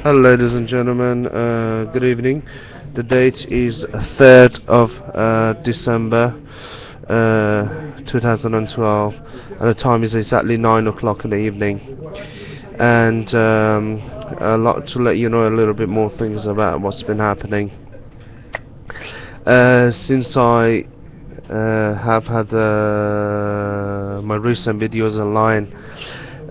Hello, ladies and gentlemen. Good evening. The date is 3rd of December 2012, and the time is exactly 9 o'clock in the evening. And a lot to let you know a little bit more things about what's been happening. Since I have had my recent videos online.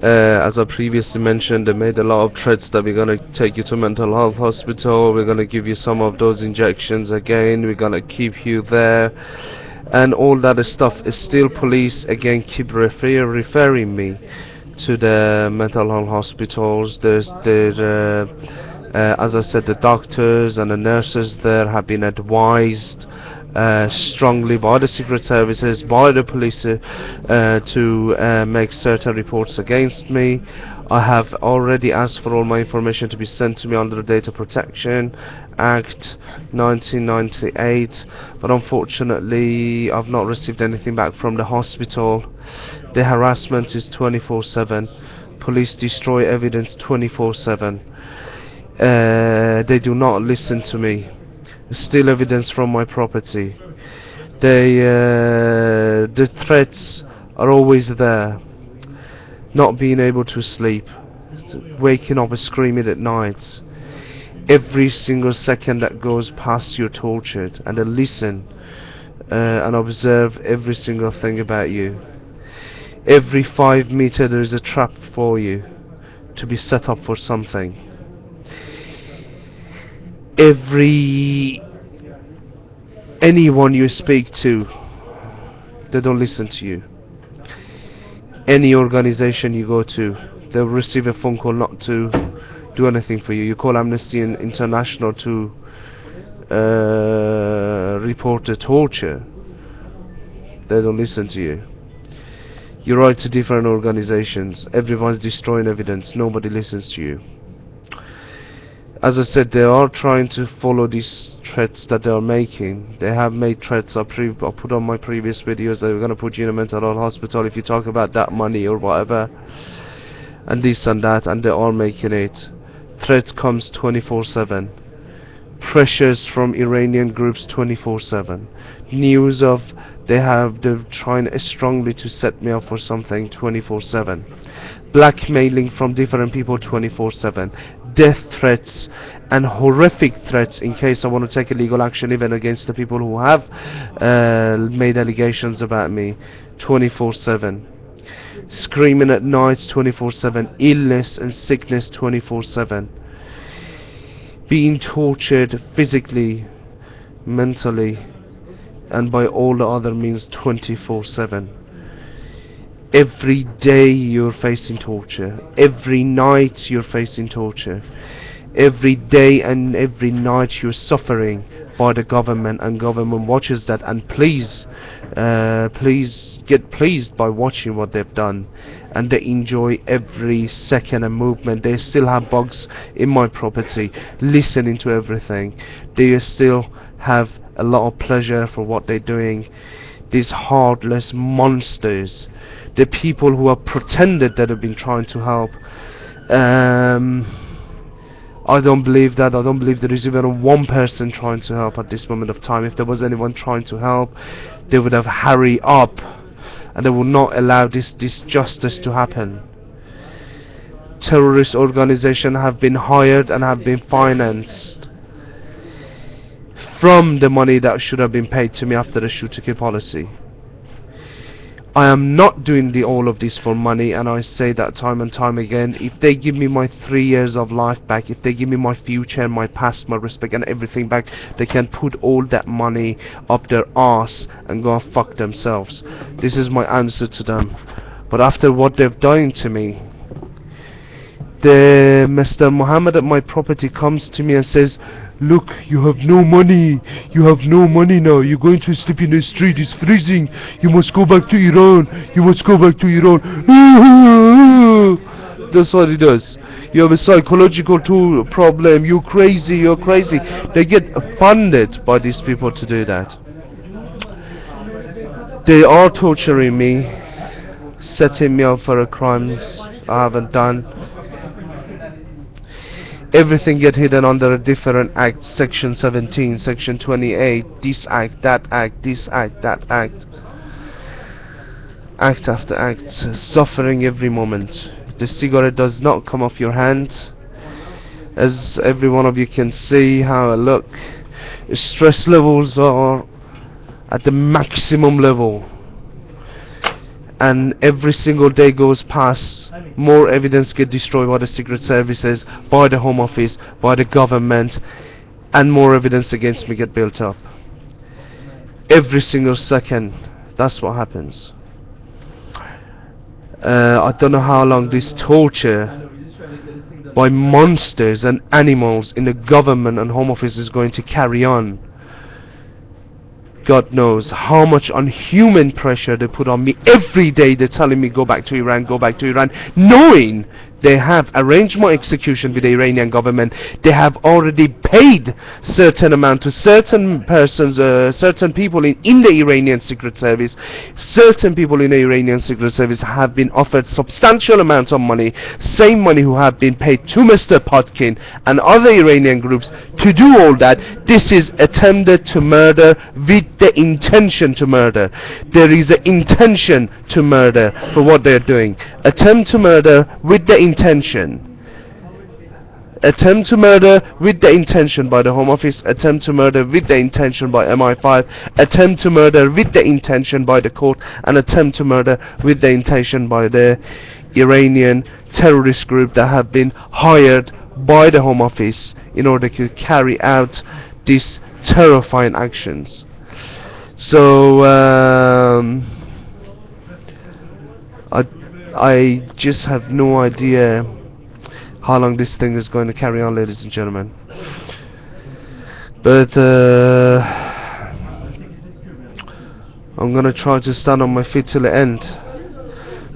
As I previously mentioned, they made a lot of threats that we're gonna take you to mental health hospital, we're gonna give you some of those injections again, we're gonna keep you there, and all that stuff. Is still police again keep referring me to the mental health hospitals. As I said, the doctors and the nurses there have been advised strongly by the secret services, by the police, to make certain reports against me. I have already asked for all my information to be sent to me under the Data Protection Act 1998, but unfortunately I've not received anything back from the hospital. The harassment is 24/7. Police destroy evidence 24/7. They do not listen to me. Steal evidence from my property. The threats are always there. Not being able to sleep, waking up and screaming at night. Every single second that goes past, you're tortured, and they listen and observe every single thing about you. Every 5 meter there is a trap for you to be set up for something. Anyone you speak to, they don't listen to you. Any organization you go to, they'll receive a phone call not to do anything for you. You call Amnesty International to report the torture, they don't listen to you. You write to different organizations, everyone's destroying evidence, nobody listens to you. As I said, they are trying to follow these threats that they are making. They have made threats. I put on my previous videos that they're going to put you in a mental health hospital if you talk about that money or whatever, and this and that, and they are making it. Threats comes 24/7. Pressures from Iranian groups 24/7. News of they're trying strongly to set me up for something 24/7. Blackmailing from different people 24/7. Death threats and horrific threats in case I want to take illegal action even against the people who have made allegations about me 24/7. Screaming at nights 24/7. Illness and sickness 24/7. Being tortured physically, mentally, and by all the other means 24/7. Every day you're facing torture. Every night you're facing torture. Every day and every night you're suffering by the government, and government watches that, and please get pleased by watching what they've done, and they enjoy every second and movement. They still have bugs in my property, listening to everything. They still have a lot of pleasure for what they're doing. These heartless monsters, the people who have pretended that have been trying to help, I don't believe that. I don't believe there is even one person trying to help at this moment of time. If there was anyone trying to help, they would have hurried up, and they would not allow this justice to happen. Terrorist organizations have been hired and have been financed from the money that should have been paid to me after the shoot to kill policy. I am not doing all of this for money, and I say that time and time again. If they give me my 3 years of life back, if they give me my future, my past, my respect and everything back, they can put all that money up their arse and go and fuck themselves. This is my answer to them. But after what they've done to me, the Mr. Muhammad at my property comes to me and says, "Look, you have no money. You have no money now. You're going to sleep in the street. It's freezing. You must go back to Iran. You must go back to Iran." That's what he does. You have a psychological problem. You're crazy. You're crazy. They get funded by these people to do that. They are torturing me, setting me up for crimes I haven't done. Everything get hidden under a different act, section 17, section 28, this act, that act, this act, that act, act after act, suffering every moment. The cigarette does not come off your hand, as every one of you can see how I look. Stress levels are at the maximum level, and every single day goes past, more evidence get destroyed by the secret services, by the Home Office, by the government, and more evidence against me get built up. Every single second, that's what happens. I don't know how long this torture by monsters and animals in the government and Home Office is going to carry on. God knows how much unhuman pressure they put on me every day. They're telling me go back to Iran, go back to Iran, knowing they have arranged my execution with the Iranian government. They have already paid certain amount to certain persons, certain people in the Iranian Secret Service. Certain people in the Iranian Secret Service have been offered substantial amounts of money, same money who have been paid to Mr. Potkin and other Iranian groups to do all that. This is attempted to murder with the intention to murder. There is an intention to murder for what they're doing. Attempt to murder with the intention. Attempt to murder with the intention by the Home Office. Attempt to murder with the intention by MI5. Attempt to murder with the intention by the court. And attempt to murder with the intention by the Iranian terrorist group that have been hired by the Home Office in order to carry out these terrifying actions. So I just have no idea how long this thing is going to carry on, ladies and gentlemen. But I'm gonna try to stand on my feet till the end.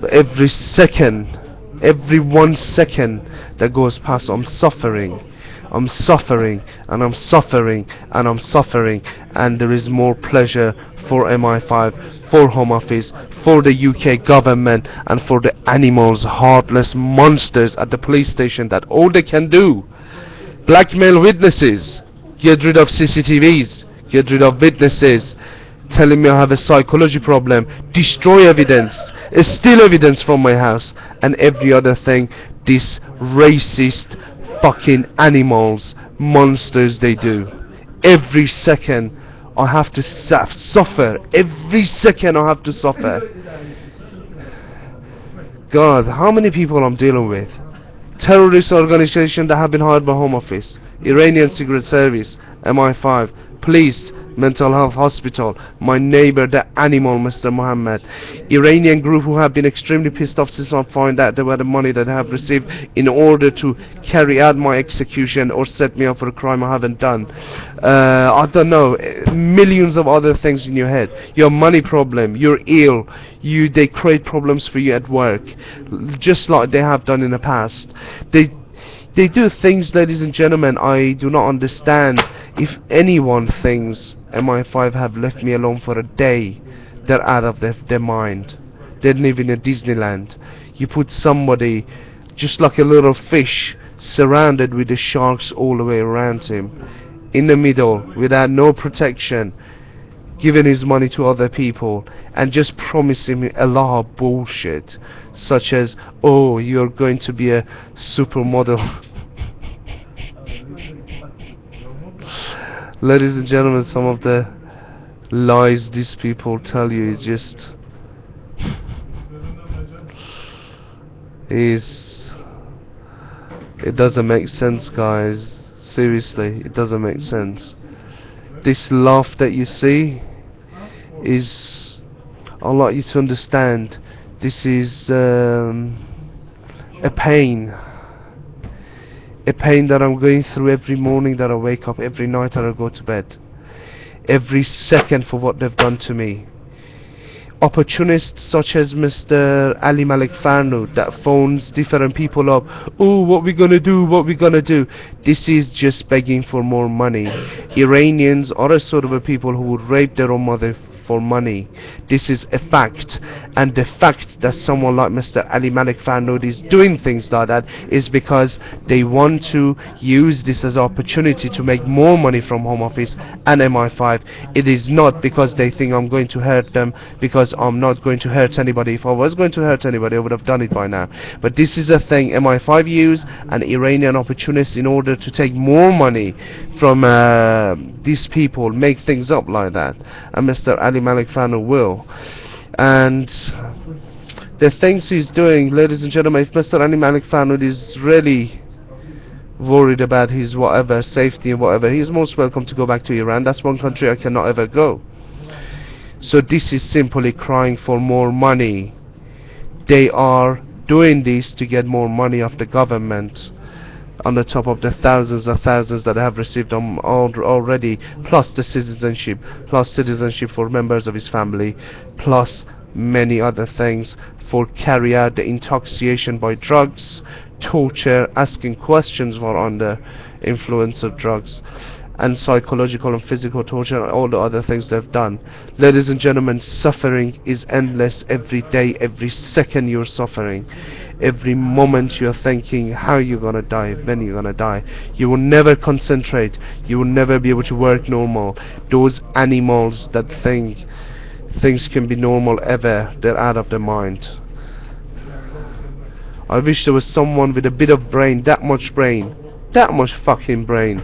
But every second, every 1 second that goes past, I'm suffering. I'm suffering, and I'm suffering, and I'm suffering, and there is more pleasure for MI5, for Home Office, for the UK government, and for the animals, heartless monsters at the police station that all they can do, blackmail witnesses, get rid of CCTVs, get rid of witnesses, telling me I have a psychology problem, destroy evidence, steal evidence from my house, and every other thing. This racist fucking animals, monsters they do. Every second I have to suffer. Every second I have to suffer. God, how many people I'm dealing with? Terrorist organization that have been hired by Home Office, Iranian Secret Service, MI5, police, mental health hospital, my neighbor, the animal, Mr. Muhammad, Iranian group who have been extremely pissed off since I find out they were the money that I have received in order to carry out my execution or set me up for a crime I haven't done. I don't know, millions of other things in your head. Your money problem, you're ill, they create problems for you at work, just like they have done in the past. They do things, ladies and gentlemen, I do not understand. If anyone thinks MI5 have left me alone for a day, they're out of their mind. They live in a Disneyland. You put somebody just like a little fish surrounded with the sharks all the way around him, in the middle, without no protection, giving his money to other people and just promising a lot of bullshit, such as, oh, you're going to be a supermodel. Ladies and gentlemen, some of the lies these people tell you is just it doesn't make sense, guys. Seriously, it doesn't make sense. This laugh that you see is, I'd like you to understand, this is a pain that I'm going through every morning that I wake up, every night that I go to bed, every second for what they've done to me. Opportunists such as Mr. Ali Malik Farnood that phones different people up, oh, what we gonna do, what we gonna do. This is just begging for more money. Iranians are a sort of a people who would rape their own mother for money. This is a fact, and the fact that someone like Mr. Ali Malik Farnood is doing things like that is because they want to use this as an opportunity to make more money from Home Office and MI5. It is not because they think I'm going to hurt them, because I'm not going to hurt anybody. If I was going to hurt anybody, I would have done it by now. But this is a thing MI5 use, and Iranian opportunists, in order to take more money from these people, make things up like that, and Mr. Ali Malik Farnood will. And the things he's doing, ladies and gentlemen, if Mr. Ali Malik Farnood is really worried about his whatever safety and whatever, he is most welcome to go back to Iran. That's one country I cannot ever go. So this is simply crying for more money. They are doing this to get more money off the government, on the top of the thousands of thousands that have received already, plus the citizenship, plus citizenship for members of his family, plus many other things, for carry out the intoxication by drugs, torture, asking questions while under influence of drugs, and psychological and physical torture, and all the other things they've done. Ladies and gentlemen, suffering is endless. Every day, every second you're suffering. Every moment you're thinking how you're gonna die, when you're gonna die. You will never concentrate. You will never be able to work normal. Those animals that think things can be normal ever, they're out of their mind. I wish there was someone with a bit of brain, that much fucking brain,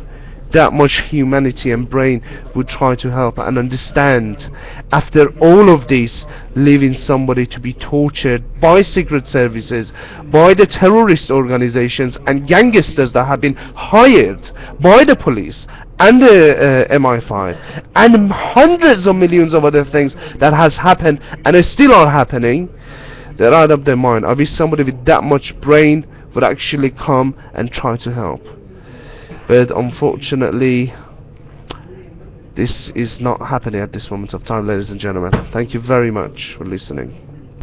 that much humanity and brain, would try to help and understand, after all of this, leaving somebody to be tortured by secret services, by the terrorist organizations and gangsters that have been hired by the police and the MI5, and hundreds of millions of other things that has happened and still are happening. They're out of their mind. I wish somebody with that much brain would actually come and try to help. But unfortunately, this is not happening at this moment of time, ladies and gentlemen. Thank you very much for listening.